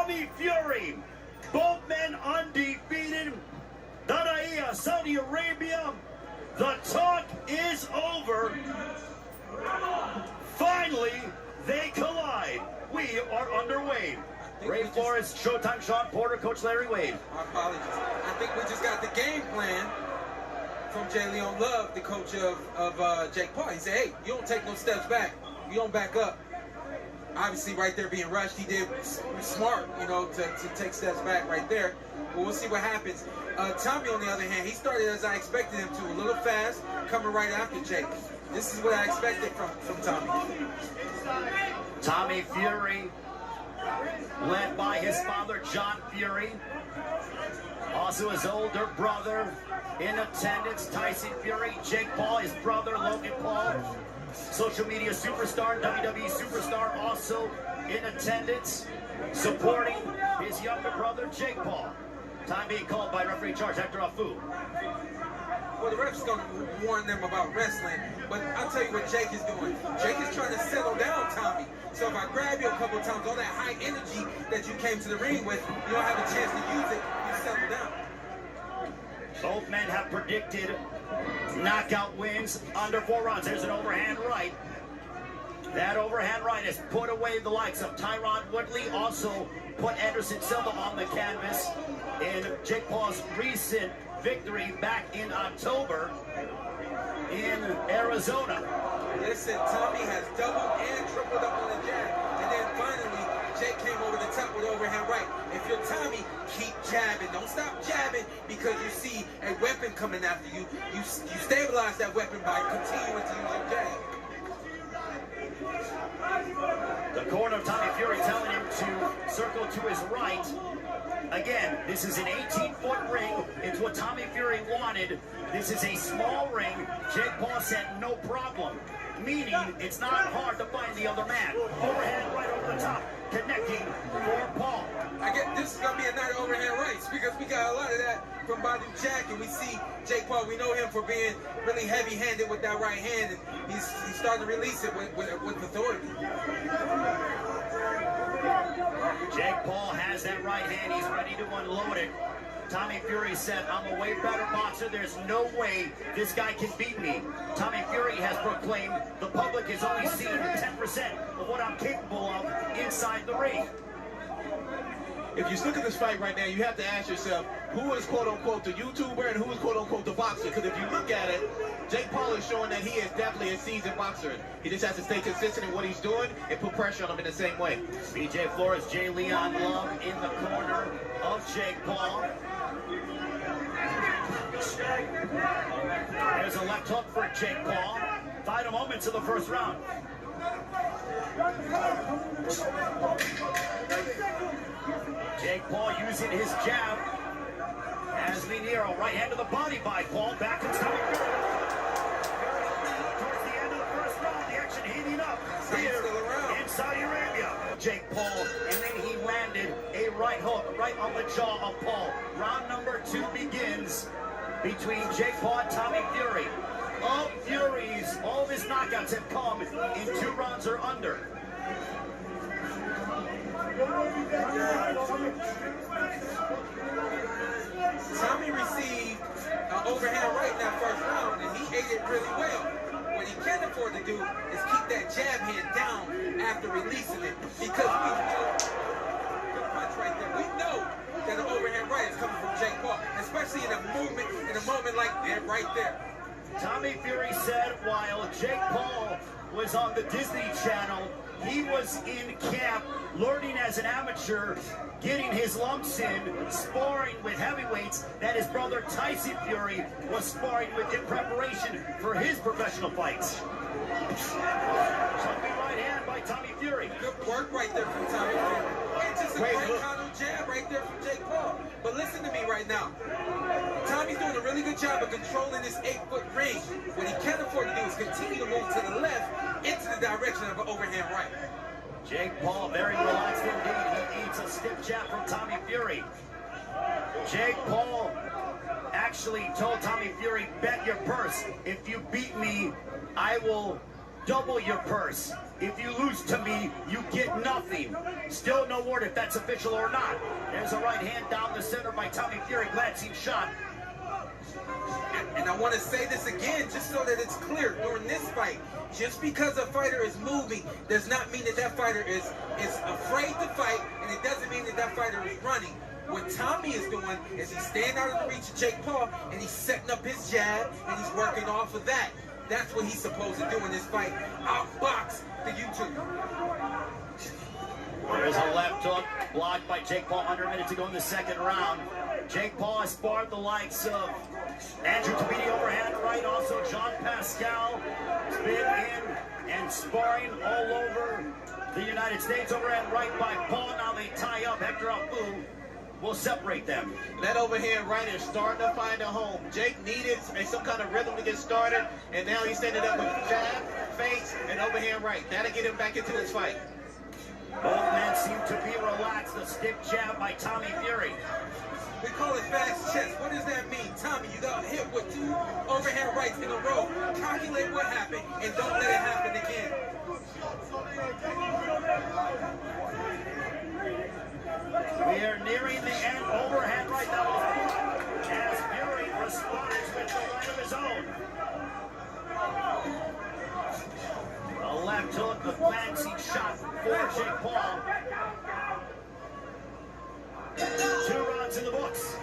Tommy Fury. Both men undefeated. Danaia, Saudi Arabia. The talk is over. Finally, they collide. We are underway. Ray Flores, Showtime, Sean Porter, Coach Larry Wade. My apologies. I think we just got the game plan from Jay Leon Love, the coach of Jake Paul. He said, hey, you don't take no steps back. You don't back up. Obviously, right there being rushed, he did smart, you know, to take steps back right there. But we'll see what happens. Tommy, on the other hand, he started as I expected him to, a little fast, coming right after Jake. This is what I expected from Tommy. Tommy Fury, led by his father, John Fury. Also his older brother in attendance, Tyson Fury. Jake Paul, his brother, Logan Paul. Social media superstar, WWE superstar, also in attendance, supporting his younger brother, Jake Paul. Time being called by referee in charge, Hector Afu. Well, the ref's going to warn them about wrestling, but I'll tell you what Jake is doing. Jake is trying to settle down Tommy. So if I grab you a couple of times, all that high energy that you came to the ring with, you don't have a chance to use it, you settle down. Both men have predicted knockout wins under 4 rounds. There's an overhand right. That overhand right has put away the likes of Tyron Woodley, also put Anderson Silva on the canvas in Jake Paul's recent victory back in October in Arizona. Listen, Tommy has doubled and tripled up on the jab. And then finally, Jake came over the top with overhand right. If you're Tommy, keep jabbing. Don't stop jabbing because you see a weapon coming after you. You stabilize that weapon by continuing to use your jab. The corner of Tommy Fury telling him to circle to his right. Again, this is an 18-foot ring. It's what Tommy Fury wanted. This is a small ring. Jake Paul said no problem, meaning it's not hard to find the other man. Overhand right over the top, connecting for Paul. I get this is gonna be a night of overhand rights because we got a lot of that from Badu Jack, and we see Jake Paul. We know him for being really heavy-handed with that right hand, and he's starting to release it with authority. Jake Paul has that right hand. He's ready to unload it. Tommy Fury said, I'm a way better boxer. There's no way this guy can beat me. Tommy Fury has proclaimed the public has only seen 10% of what I'm capable of inside the ring. If you look at this fight right now, you have to ask yourself, who is quote-unquote the YouTuber and who is quote-unquote the boxer? Because if you look at it, Jake Paul is showing that he is definitely a seasoned boxer. He just has to stay consistent in what he's doing and put pressure on him in the same way. BJ Flores, Jay Leon Love in the corner of Jake Paul. There's a left hook for Jake Paul. Final moments of the first round. Jake Paul using his jab as Minero, right hand to the body by Paul, back to Tommy Fury. Towards the end of the first round, the action heating up here in Saudi Arabia. Jake Paul, and then he landed a right hook right on the jaw of Paul. Round number 2 begins between Jake Paul and Tommy Fury. Of Fury's, all of his knockouts have come in 2 rounds or under. Tommy received an overhand right in that first round, and he ate it really well. What he can't afford to do is keep that jab hand down after releasing it, because we know the punch right there. We know that an overhand right is coming from Jake Paul, especially in a moment like that right there. Tommy Fury said while Jake Paul was on the Disney Channel, he was in camp learning as an amateur, getting his lumps in, sparring with heavyweights that his brother Tyson Fury was sparring with in preparation for his professional fights. Jumping right hand by Tommy Fury. Good work right there from Tommy Fury. And just a great counter jab right there from Jake Paul. But listen to me right now. Tommy's doing a really good job of controlling this 8-foot ring. What he can't afford to do is continue to move to the left into the direction of an overhand right. Jake Paul very relaxed indeed. He eats a stiff jab from Tommy Fury. Jake Paul actually told Tommy Fury, bet your purse. If you beat me, I will double your purse. If you lose to me, you get nothing. Still no word if that's official or not. There's a right hand down the center by Tommy Fury, glancing shot. And I want to say this again, just so that it's clear. During this fight, just because a fighter is moving does not mean that that fighter is afraid to fight, and it doesn't mean that that fighter is running. What Tommy is doing is he's staying out of the reach of Jake Paul, and he's setting up his jab, and he's working off of that. That's what he's supposed to do in this fight. Outbox the YouTube. There's a left hook blocked by Jake Paul under a minute to go in the second round. Jake Paul has sparred the likes of Andrew Tabiti overhand right, also John Pascal has been in and sparring all over the United States. Overhand right by Paul. Now they tie up. Hector Afu will separate them. That overhand right is starting to find a home. Jake needed some kind of rhythm to get started, and now he's ended up with jab, face, and overhand right. That'll get him back into this fight. Both men seem to be relaxed. The stick jab by Tommy Fury. We call it fast chess. What does that mean? Tommy, you got hit with 2 overhand rights in a row. Calculate what happened and don't let it happen again. We are nearing the end. Overhand right now as Fury responds with the right of his own. A left hook, the glancing shot for Jake Paul. 2 rounds in the books.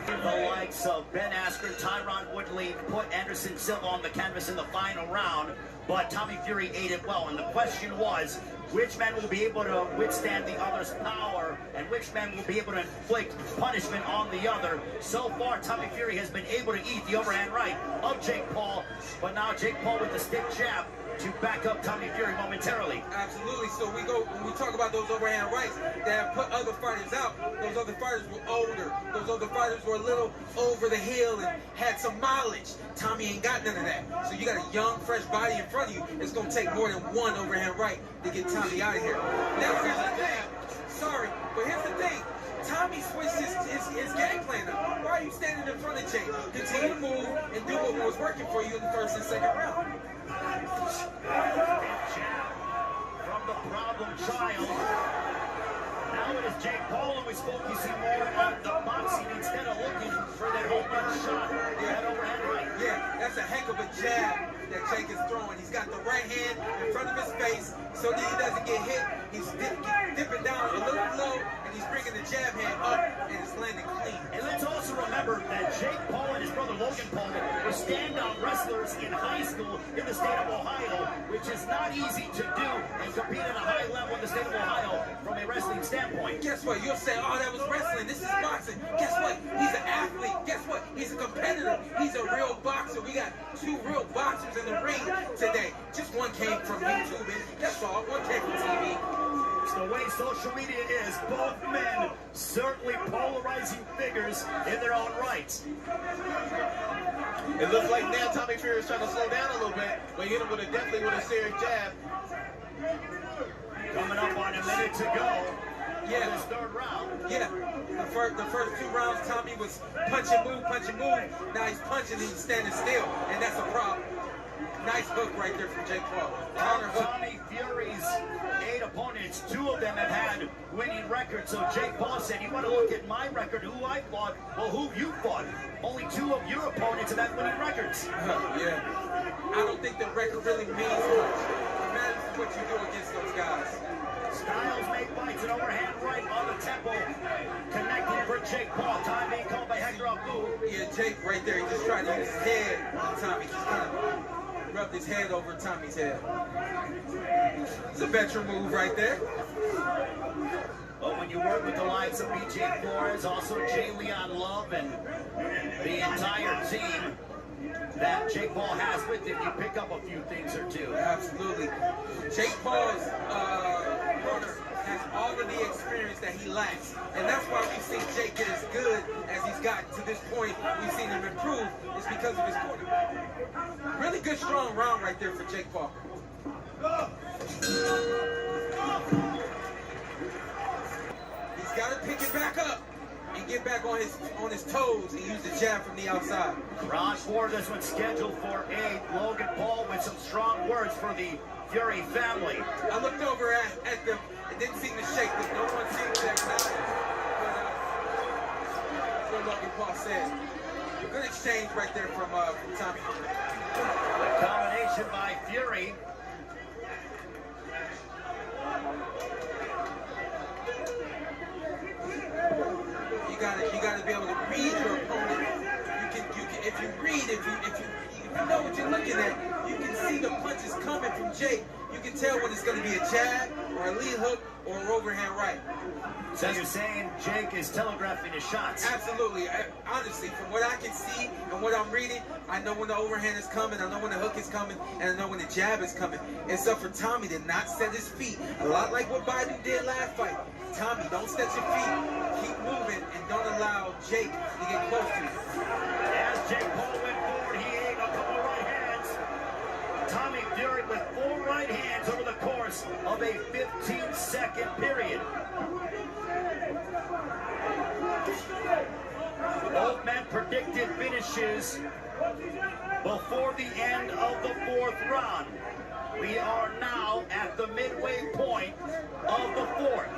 The likes of Ben Askren, Tyron Woodley put Anderson Silva on the canvas in the final round, but Tommy Fury ate it well. And the question was, which man will be able to withstand the other's power, and which man will be able to inflict punishment on the other? So far, Tommy Fury has been able to eat the overhand right of Jake Paul, but now Jake Paul with the stick jab to back up Tommy Fury momentarily. Absolutely. So when we talk about those overhand rights that have put other fighters out, those other fighters were older. Those other fighters were a little over the hill and had some mileage. Tommy ain't got none of that. So you got a young, fresh body in front of you. It's going to take more than 1 overhand right to get Tommy out of here. Now, here's the thing. Sorry, but here's the thing. Tommy switched his game plan up. Why are you standing in front of Jake? Continue to move and do what was working for you in the first and second round. Jab from the problem child. Now it is Jake Paul, and we spoke, you see more of the boxing instead of looking for that home run shot. That overhead right. Yeah, that's a heck of a jab that Jake is throwing. He's got the right hand in front of his face so that he doesn't get hit. He's dipping down a little low, and he's bringing the jab hand up, and it's landing clean. And let's also remember that Jake Paul and his brother Logan Paul were stand-up wrestlers in high school in the state of Ohio, which is not easy to do and compete at a high level in the state of Ohio from a wrestling standpoint. Guess what? You'll say, oh, that was wrestling. This is boxing. Guess what? He's an athlete. Guess what? He's a competitor. He's a real boxer. We got 2 real boxers in the ring today. Just one came from YouTube, and that's all. One came from TV. It's the way social media is. Both men certainly polarizing figures in their own rights. It looks like now Tommy Fury is trying to slow down a little bit, but hit him definitely with a serious jab. Coming up on a minute to go. Yeah, this 3rd round. Yeah, the first 2 rounds, Tommy was punch and move. Now he's punching and he's standing still, and that's a problem. Nice hook right there from Jake Paul. Counter hook. Tommy Fury's 8 opponents, 2 of them have had winning records. So Jake Paul said, you want to look at my record, who I fought? Well, who you fought? Only 2 of your opponents have had winning records. Yeah. I don't think the record really means much. It matters what you do against those guys. Styles make fights, an overhand right on the temple. Connecting for Jake Paul. Time being called by Hector Afu. Yeah, Jake right there. He just tried to use his head on Tommy. Just kind of rubbed his head over Tommy's head. It's a veteran move right there. But when you work with the likes of BJ Flores, also Jay Leon Love, and the entire team that Jake Paul has with him, you pick up a few things or 2. Absolutely. Jake Paul's corner has all of the experience that he lacks. And that's why we've seen Jake get as good as he's gotten to this point. We've seen him improve. It's because of his corner. Really good, strong round right there for Jake Paul. He's got to pick it back up and get back back on his toes and use the jab from the outside. Round 4, this one's scheduled for 8. Logan Paul with some strong words for the Fury family. I looked over at them. It didn't seem to shake them. No one seemed to acknowledge what Logan Paul said. Good exchange right there from Tommy. The combination by Fury. You gotta be able to read your opponent. If you know what you're looking at, you can see the punches coming from Jake. You can tell when it's going to be a jab or a lead hook or an overhand right. So you're saying Jake is telegraphing his shots? Absolutely. Honestly, from what I can see and what I'm reading, I know when the overhand is coming, I know when the hook is coming, and I know when the jab is coming. It's up for Tommy to not set his feet. A lot like what Biden did last fight. Tommy, don't set your feet. Keep moving and don't allow Jake to get close to you. As Jake Paul went forward, he ate a couple right hands. Tommy Fury with 4 right hands over the course of a 15-second period. Both men predicted finishes before the end of the 4th round. We are now at the midway point of the 4th.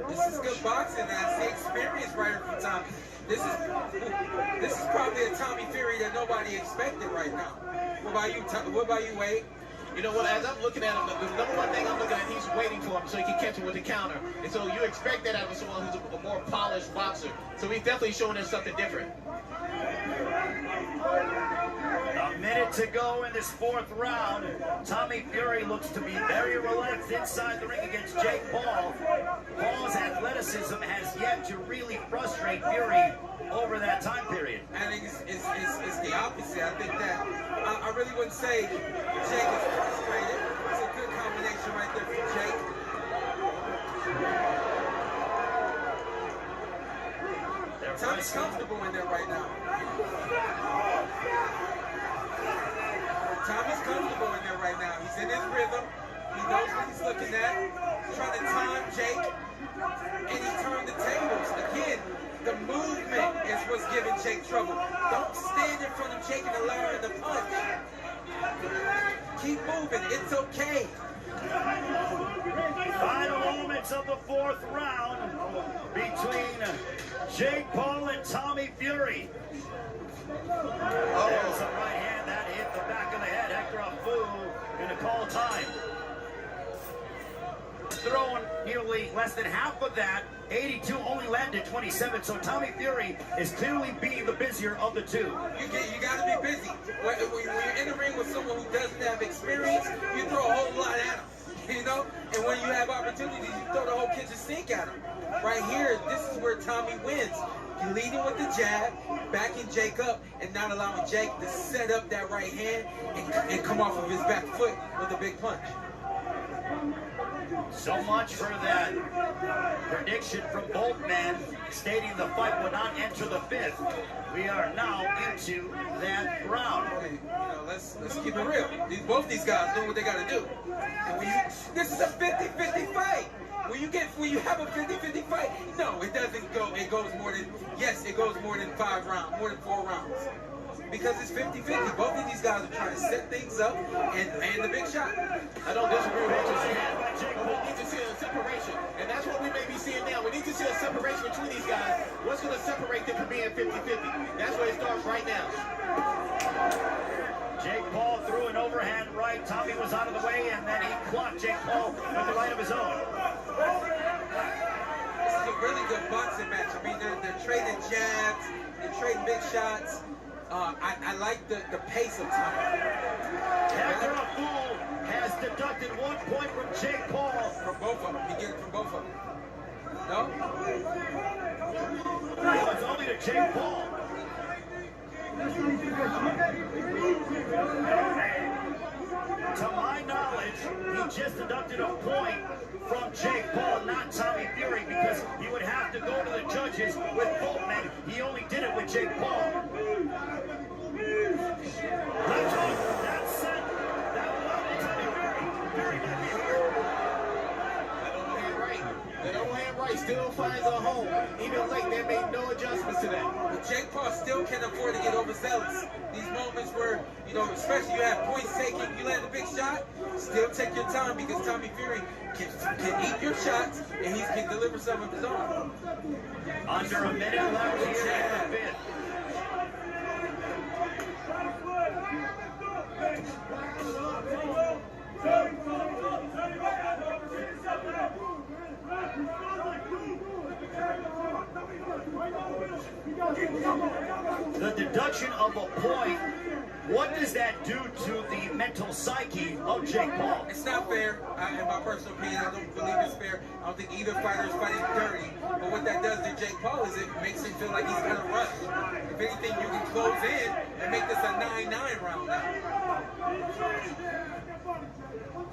This is good boxing, and I see experience right here from Tommy. This is probably a Tommy Fury that nobody expected right now. What about you, Wade? You know what, as I'm looking at him, the number one thing I'm looking at, he's waiting for him so he can catch him with the counter. And so you expect that out of someone who's a more polished boxer. So he's definitely showing us something different. A minute to go in this 4th round. Tommy Fury looks to be very relaxed inside the ring against Jake Paul. Paul's athleticism has yet to really frustrate Fury over that time period. I think it's the opposite. I think that I really wouldn't say Jake is frustrated. It's a good combination right there for Jake. Tommy's comfortable in there right now. Tommy's comfortable in there right now. He's in his rhythm. He knows what he's looking at. He's trying to time Jake, and he turned the tables. Again, the movement is what's giving Jake trouble. Don't stand in front of Jake and allow him to punch. Keep moving. It's okay. Final moments of the 4th round between Jake Paul and Tommy Fury. There's a right hand that hit the back of the head. Hector Afu going to call time. Throwing nearly less than half of that. 82 only landed 27, so Tommy Fury is clearly being the busier of the two. You got to be busy. When you're in the ring with someone who doesn't have experience, you throw a whole lot at them, you know? And when you have opportunities, you throw the whole kitchen sink at them. Right here, this is where Tommy wins. You're leading with the jab, backing Jake up, and not allowing Jake to set up that right hand and come off of his back foot with a big punch. So much for that prediction from both men, stating the fight would not enter the 5th. We are now into that round. Okay, you know, let's keep it real. Both these guys know what they got to do. And this is a 50-50 fight. When you have a 50-50 fight, no, it doesn't go. It goes more than 5 rounds, more than 4 rounds. Because it's 50-50. Both of these guys are trying to set things up and land the big shot. I don't disagree with what you're saying, but we need to see a separation. And that's what we may be seeing now. We need to see a separation between these guys. What's going to separate them from being 50-50? That's where it starts right now. Jake Paul threw an overhand right. Tommy was out of the way, and then he clocked Jake Paul with the right of his own. This is a really good boxing match. I mean, they're trading jabs, they're trading big shots. I like the pace of Tommy. Hector Afu has deducted 1 point from Jake Paul. From both of them. He get it from both of them. No? It was only to Jake Paul. To my knowledge, he just deducted a point from Jake Paul, not Tommy Fury, because he would have to go to the judges with both men. He only did it with Jake Paul. That's it. That one, Tommy Fury. Fury might be hurt. can't afford to get overzealous. These moments where, you know, especially you have points taken, you land a big shot, still take your time because Tommy Fury can eat your shots and he can deliver some of his own. Under a minute left here in the fifth. The deduction of a point, what does that do to the mental psyche of Jake Paul? It's not fair. In my personal opinion, I don't believe it's fair. I don't think either fighter is fighting dirty. But what that does to Jake Paul is it makes him feel like he's kind of rushed. If anything, you can close in and make this a 9-9 round now.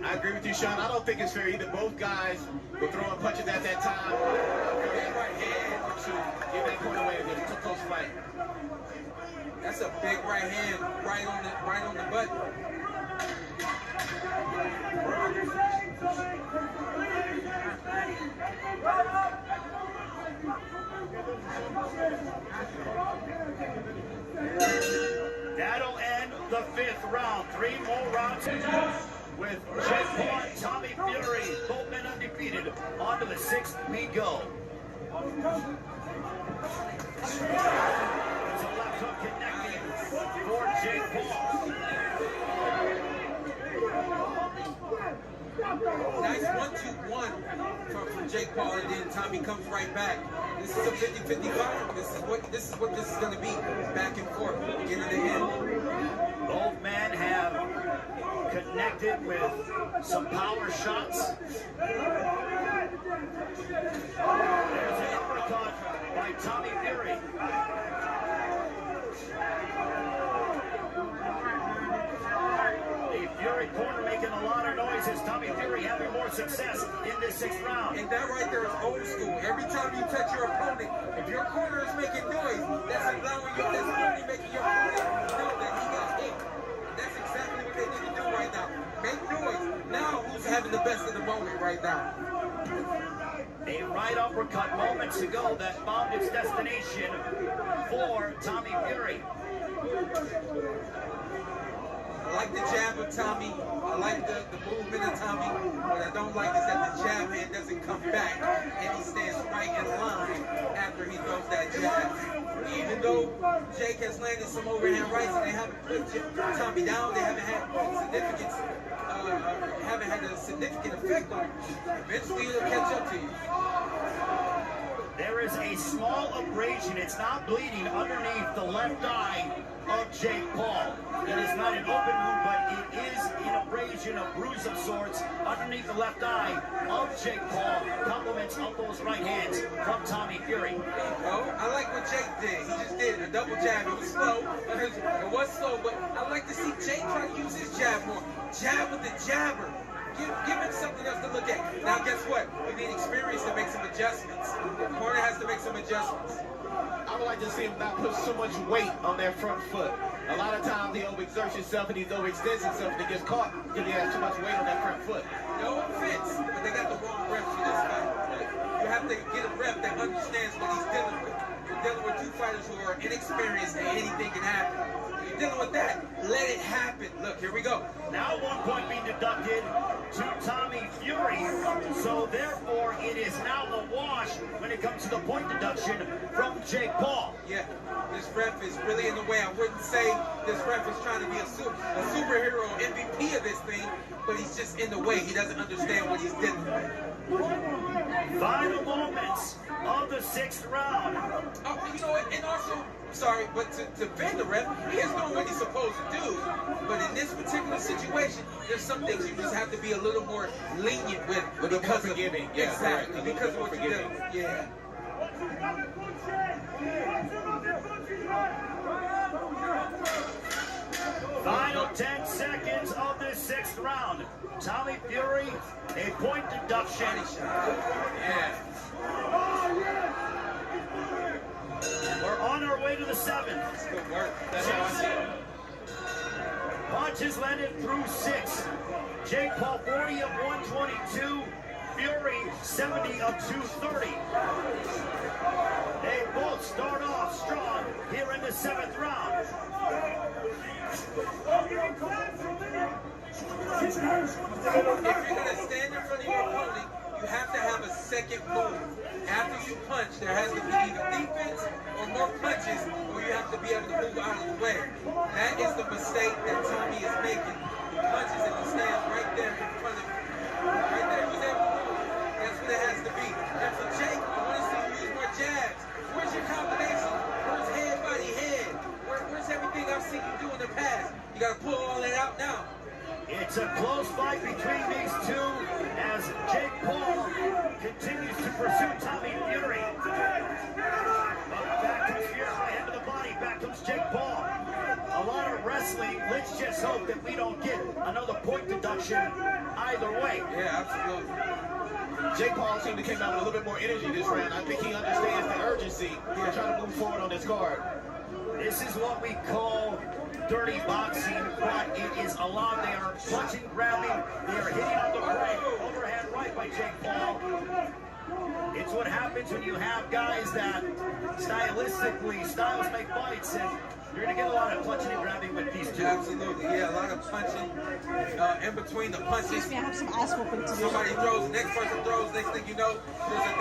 I agree with you, Sean. I don't think it's fair either. Both guys were throwing punches at that time. That right hand to give that point away. It was a close fight. That's a big right hand, right on the button. That'll end the fifth round. 3 more rounds with Jake Paul and Tommy Fury, both men undefeated. On to the 6th we go. There's a left hook connecting for Jake Paul. Nice 1-2-1 from Jake Paul, and then Tommy comes right back. This is a 50-50 fight. This is what this is going to be. Back and forth, beginning to end. Both men have connected with some power shots. There's an uppercut by Tommy Fury. The Fury corner making a lot of noise as Tommy Fury having more success in this 6th round. And that right there is old school. Every time you touch your opponent, if your corner is making noise, that's allowing you, that's only making your opponent know that he got hit. And that's exactly what they need to do right now. Make noise. Now who's having the best of the moment right now? A right uppercut moments ago that found its destination for Tommy Fury. I like the jab of Tommy. I like the movement of Tommy. What I don't like is that the jab hand doesn't come back and he stands right in line after he throws that jab. Even though Jake has landed some overhand rights and they haven't put Tommy down, they haven't had a significant effect on him. Eventually it'll catch up to you. There is a small abrasion. It's not bleeding underneath the left eye of Jake Paul. It is not an open wound, but it is an abrasion, a bruise of sorts underneath the left eye of Jake Paul. Compliments of those right hands from Tommy Fury. Oh, I like what Jake did. He just did a double jab. It was slow. It was slow, but I like to see Jake try to use his jab more. Jab with the jabber. Give him something else to look at. Now, guess what? We need experience to make some adjustments. The corner has to make some adjustments. I would like to see him not put so much weight on their front foot. A lot of times he overexerts himself and he overextends himself and he gets caught because he has too much weight on that front foot. No offense, but they got the wrong ref for this fight. You have to get a ref that understands what he's dealing with. You're dealing with two fighters who are inexperienced and anything can happen. You're dealing with that. Let it happen. Look, here we go. Now 1 point being deducted to Tommy Fury. So therefore, it is now a wash when it comes to the point deduction from Jake Paul. Yeah, this ref is really in the way. I wouldn't say this ref is trying to be a superhero MVP of this thing, but he's just in the way. He doesn't understand what he's dealing with. Final moments of the 6th round. Oh, you know what? And also, sorry, but to defend the ref, he is doing what he's supposed to do. But in this particular situation, there's some things you just have to be a little more lenient with. Because of forgiving. Yeah, exactly. right. Because of what you did. Yeah. Final 10 seconds of this 6th round. Tommy Fury, a point deduction. Yeah. We're on our way to the 7th. Good work. That's how I see it. Punches landed through 6. Jake Paul 40 of 122. Fury 70 of 230. They both start off strong here in the 7th round. If you're going to stand in front of your opponent, you have to have a second move. After you punch, there has to be either defense or more punches, or you have to be able to move out of the way. That is the mistake that Tommy is making. He punches and he stands right there in front of him. Right there, he was able to move. That's what it has to be. And for Jake, I want to see you use more jabs. Where's your combination? Where's head, body, head? Where's everything I've seen you do in the past? You got to pull all that out now. It's a close fight between these two as Jake Paul continues to pursue Tommy Fury. Back comes Fury, right hand to the body. Back comes Jake Paul. A lot of wrestling. Let's just hope that we don't get another point deduction either way. Yeah, absolutely. Jake Paul seemed to come out with a little bit more energy this round. I think he understands the urgency. He's trying to move forward on this card. This is what we call dirty boxing, but it is allowed. They are punching, grabbing, they are hitting on the right, overhand right by Jake Paul. It's what happens when you have guys that styles make fights, and you're going to get a lot of punching and grabbing with these two. Absolutely, yeah, a lot of punching in between the punches. Excuse me, I have some ice whooping to do. Somebody throws, the next person throws, next thing you know, there's a